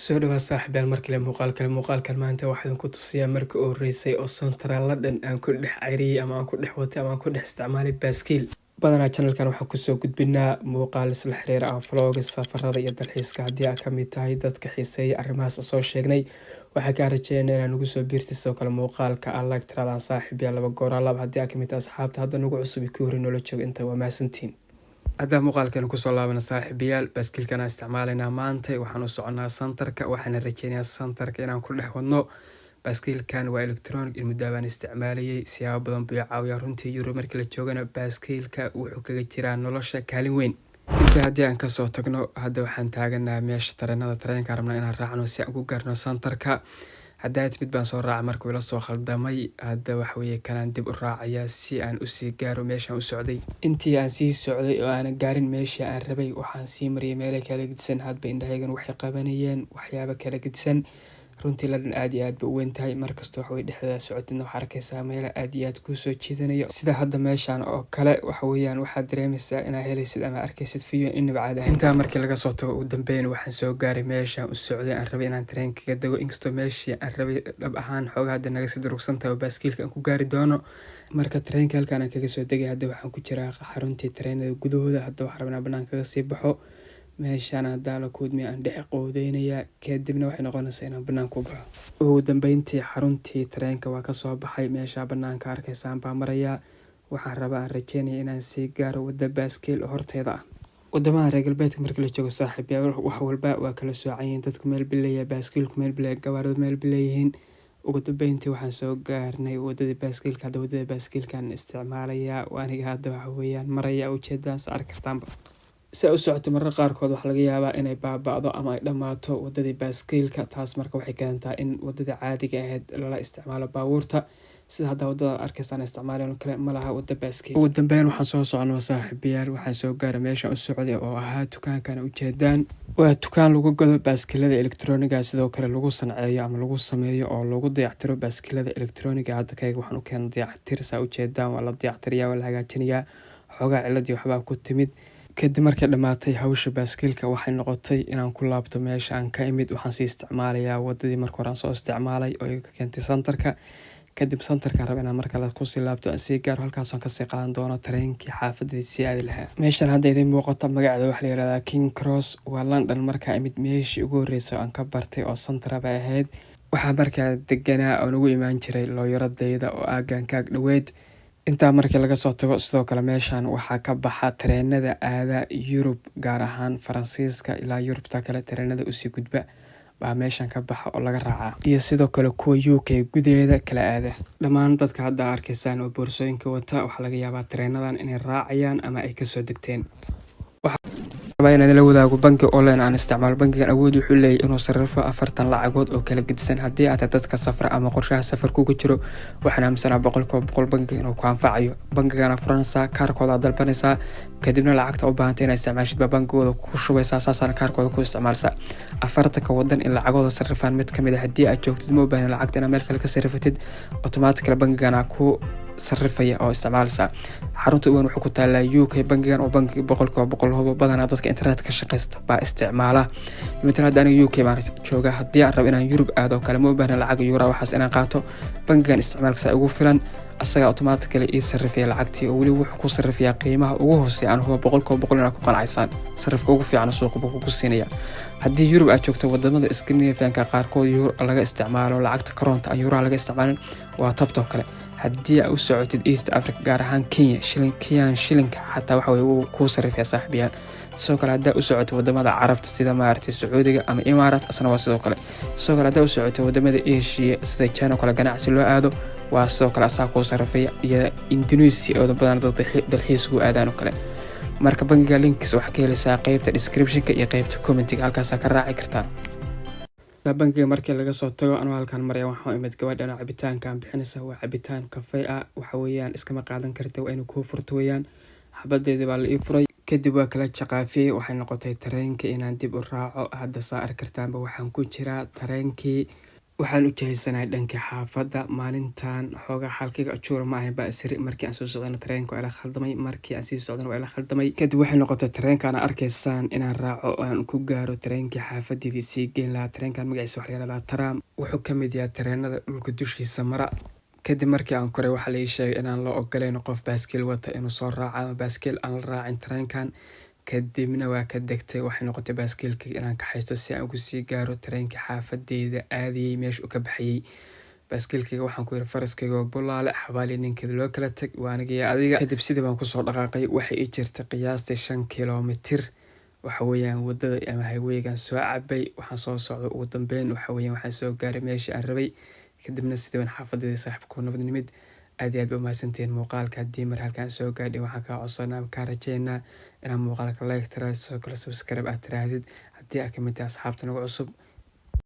soo dhawaad saaxiibayaal mar kale muuqaalkan maanta waxaan ku tusiyaa markii ugu horeysay oo Central London aan ku dhex cayriyay ama aan ku dhex watay ama aan ku dhex isticmaalay baaskiil. badanaa channelkan waxaan kusoo gudbinaa muuqaal isla xiriira ah vlogs safarada iyo dalxiiska. haddii aad ka mid tahay dadka xiiseeya arrimahaas soo sheegnay waxaa kaa rajeynaa inaad nagu soo biirtid sidoo kale muuqaalka aad like tiradaan saaxiibayaal laba goor laba haddii aad ka mid tahay asxaabta hadda nagu cusub iyo hore noola jooga inta waa mahadsantiin. hadda muuqaalkan kusoo laabana saaxiibayaal baaskiilkan aan isticmaalayna maanta waxaan u soconaa santarka waxaan rajeynayaa santarka inaan ku dhex wadno. baaskiilkan waa electronic in muddo baan isticmaalayay siyaabo badan buu caawiyaa runtii Euro markii la joogana baaskiilka wuxuu kaga jiraa nolosha kaalin weyn. inta haddii aan kasoo tagno hadda waxaan taaganahay meesha tareenka rabnaa inaan raacno si aan ku gaarno santarka. hadda mid baan soo raacay markuu ila soo khaldamay hadda waxa weeye kanaan dib u raacayaa si aan usii gaaro meeshaan u socday. intii aan sii socday oo aan gaarin meeshii aan rabay waxaan sii mariyay meelo kala gedisan hadba indhahaygan waxay qabanayeen waxyaabo kala gedisan. runtii London aad iyo aad ba u weyn tahay markasta wax way dhexda socodina waxaa arkaysaa meelo aad iyo aad ku soo jiidanayo sida hadda meeshaan oo kale waxa weeyaan waxaad dareemaysaa inaad helaysid ama arkaysid fiyo inaba caadi ah. intaa markii laga soo tago ugu dambeyn waxaan soo gaaray meeshaan u socday aan rabay inaan tareenka dago inkastoo meeshii aan rabay dhab ahaan xoogaa hadda naga sii durugsan tahay oo baaskiilka aan ku gaari doono. marka tareenka halkaan aan kaga soo degay hadda waxaan ku jiraa xaruntii tareenada gudahooda hadda waxaan rabnaa banaanka kaga sii baxo. meeshaan hadda la kuudmay aan dhex qoodeynayaa kadibna waxay noqonaysaa inaan banaanka u baxo. ugu dambeyntii xaruntii tareenka waa kasoo baxay meesha banaanka arkaysaan baa marayaa. waxaan rabaa aan rajeynaya inaan sii gaaro wadda baaskiil oo horteeda ah. wadamaha reer galbeedka markii la joogo saaxiibayaal wax walba waa kala soocayiin dadku meel bileeya baaskiilku meel bileeya gawaarida meel bileeyihiin. ugu dambeyntii waxaan soo gaarnay wadada baaskiilka hadda wadada baaskiilkan isticmaalayaa aniga hadda waxa weeyaan maraya ujeedaan sa arki kartaanba. si u socoto mararka qaarkood waxaa laga yaabaa inay baaba'do ama ay dhammaato wadadii baaskiilka taas marka waxay keentaa in wadada caadiga ahayd lala isticmaalo baabuurta sida hadda wadada arkaysaan isticmaalaan kale ma laha wada baaskiil. ugu dambeyn waxaan soo soconaa saaxiibayaal waxaan soo gaaray meesha u socday oo ahaa dukaankan ujeedaan waa dukaan lagu gado baaskiilada elektrooniga sidoo kale lagu sanceeyo ama lagu sameeyo oo lagu dayactiro baaskiilada elektrooniga. hadda kayga waxaan u keenay dayactir saa ujeedaan waa la dayactirayaa waa la hagaajinayaa xoogaa ciladii waxbaa ku timid. kadib markay dhamaatay hawsha baaskiilka waxay noqotay inaan ku laabto meesha aan ka imid waxaan sii isticmaalayaa wadadii marka hore aan soo isticmaalay oo iga keentay santarka. kadib santarka raba inaan markale kusii laabto aan sii gaaro halkaasaan kasii qaadan doono tareenkii xaafadii sii aadi lahaa. meeshan hadda idin muuqata magaceeda waxaa la yihahdaa King Cross waa London markaa imid meeshii ugu horreysay aan ka bartay oo santar bay ahayd. waxaa markaa deganaa oo nagu imaan jiray looyaradayda oo aagaan kaag dhaweyd. intaa markii laga soo tago sidoo kale meeshaan waxaa ka baxa tareenada aada Yurub gaar ahaan Faransiiska ilaa Yurubta kale tareenada usii gudba baa meeshaan ka baxa oo laga raacaa iyo sidoo kale kuwa UK gudaheeda kala aada. dhammaan dadka hadda arkaysaan oo boorsooyinka wata waxaa laga yaabaa tareenadan inay raacayaan ama ay kasoo degteen. inaan la wadaago bangi online aan isticmaalo bangigan awood wuxuu leeyahay inuu sarrifo 40 lacagood oo kala gedisan haddii aad dadka safra ama qorshaha safarku ku jiro waxaan aaminsanaa 100% bangiga inuu ku anfacayo. bangigana furanaysaa kaarkooda dalbanaysaa kadibna lacagta u baahantay inaad isticmaashid bangigooda ku shubaysaa saasana kaarkooda ku isticmaalsaa. 40 wadan in lacagooda sarrifaan mid kamid ah haddii aad joogtid ma u baahan lacagta inaad meel kale ka sarrifatid automatically bangigana ku sarrifaya oo isticmaalsa. xarunta weyn wuxuu ku taalaa UK bangigan oo bangi 100% badanaa dadka internet ka shaqeysta baa isticmaala. midna hadda aniga UK baan joogaa haddii aan rabo inaan Yurub aado kale ma u baahan lacag euro waxaas inaan qaato bangigan isticmaalkiisa ugu filan asaga automatically ii sarrifaya lacagtii oo weli wuxuu ku sarrifayaa qiimaha ugu hooseeya aan hubo 100% inaad ku qanacsaan sarrifka ugu fiican suuqa buu ku siinaya. haddii Yurub aad joogto wadamada Scandinavian-ka qaarkood euro laga isticmaalo lacagta koronta aan euro laga isticmaalin waa tabto kale. haddii aad u socotid East Africa gaar ahaan Kenya shilinka xataa waxa uu ku sarrifaya saaxiibayaal. sidoo kale hadda u socoto wadamada Carabta sida maartay Sacuudiga ama Imaaraat asna waa sidoo kale. sidoo kale hadda u socoto wadamada Asia sida China kala ganacsi loo aado waa sidoo kale asaa ku sarrifaya iyo Indonesia oo badan dad dalxiisku aadaan kale. marka bangiga linkiis waxa ka helaysaa qaybta description-ka iyo qaybta comment-ga halkaas ka raaci kartaa. bangiga markii laga soo tago anoo halkaan maraya waxaan imid gabadhan cabitaankan bixinaysa waa cabitaan kafee ah waxa weeyaan iskama qaadan kartay waa inuu ku furto weeyaan xabadeedii baa la ii furay kadib waa kala jaqaafiyay waxay noqotay tareenka inaan dib u raaco. hadda saa arki kartaanba waxaan ku jiraa tareenkii waxaan u jeesanahay dhanka xaafadda maalintan xoogaa xaalkayga ajuura ma ahayn baa isiri markii aan soo socdana tareenka waa ila khaldamay markii aan sii socdana waa ila khaldamay kadib waxay noqotay tareenkan arkaysaan inaan raaco oo aan ku gaaro tareenkii xaafadeedii sii geyn lahaa tareenkan magaciisa waxaa la yihahdaa tram wuxuu ka mid yahay tareenada dhulka dushiisa mara kadib markii aan koray waxaa la ii sheegay inaan loo ogoleyn qof baaskiil wata inuu soo raaco ama baaskiil aan la raacin tareenkan kadibna waa ka degtay waxay noqotay baaskiilkii inaan kaxaysto si aan ugu sii gaaro tareenkii xaafadeyda aadayay meesha uu ka baxayay baaskiilkayga waxaan ku yiri faraskayga bulaale xabaali ninkeeda loo kala tag waa aniga adiga kadib sidii baan kusoo dhaqaaqay waxay ii jirtay qiyaastii 5 kilomitir waxa weeyaan wadada ama highwaygan soo cabay waxaan soo socday ugu dambeyn waxa weeyaan waxaan soo gaaray meeshii aan rabay kadibna sidii baan xaafadeeda saaxiibku nabadnimid aad iyo aad ba mahadsantihiin muuqaalka haddii mar halkaan soo gaadhay waxaan kaa codsanaa ama kaa rajeynaa inaan muuqaalka like tiraahdo sidoo kale subscribe aad tiraahdid haddii aad ka mid tahay asxaabta nagu cusub